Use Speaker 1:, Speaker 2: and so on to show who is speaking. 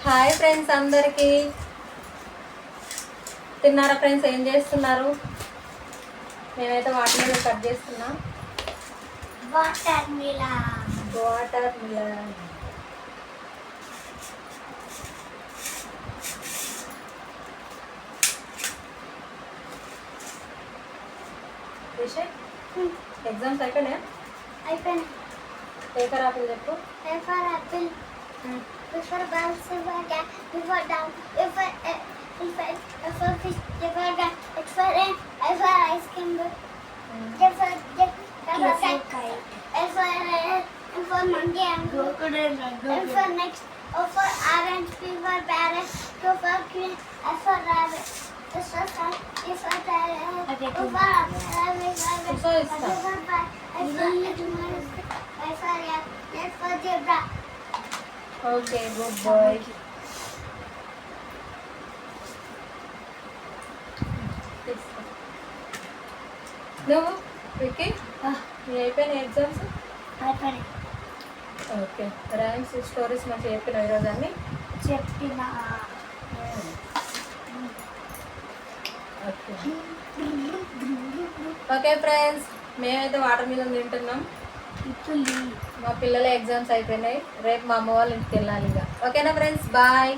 Speaker 1: Hi friends అందరికీ. తిన్నారా friends? ఏం చేస్తున్నారు? మేమైతే వాటర్ మిలన్ కట్ చేస్తున్నాం.
Speaker 2: వాటర్ మిలన్
Speaker 1: ఎగ్జామ్స్ అయిపోయినాయా?
Speaker 2: అయిపోయినాయి.
Speaker 1: పేపర్ ఆపిల్ చెప్పు.
Speaker 2: Paper Apple before balls before cat before down before fish before gun before rain before ice cream before before monkey and crocodile before next before orange before parrot before queen before rabbit before sun before before zebra.
Speaker 1: Okay, good boy. నువ్వు విక్కీ మీ అయిపోయిన exams?
Speaker 2: అయిపోయినాయి.
Speaker 1: Okay, rhymes stories మంచిగా చెప్పిన ఈరోజు అన్ని
Speaker 2: చెప్పిన.
Speaker 1: Okay friends, మేమైతే water melon తింటున్నాం. మా పిల్లల ఎగ్జామ్స్ అయిపోయినాయి. రేపు మా అమ్మ వాళ్ళ ఇంటికి వెళ్ళాలి ఇక. ఓకేనా ఫ్రెండ్స్, బాయ్.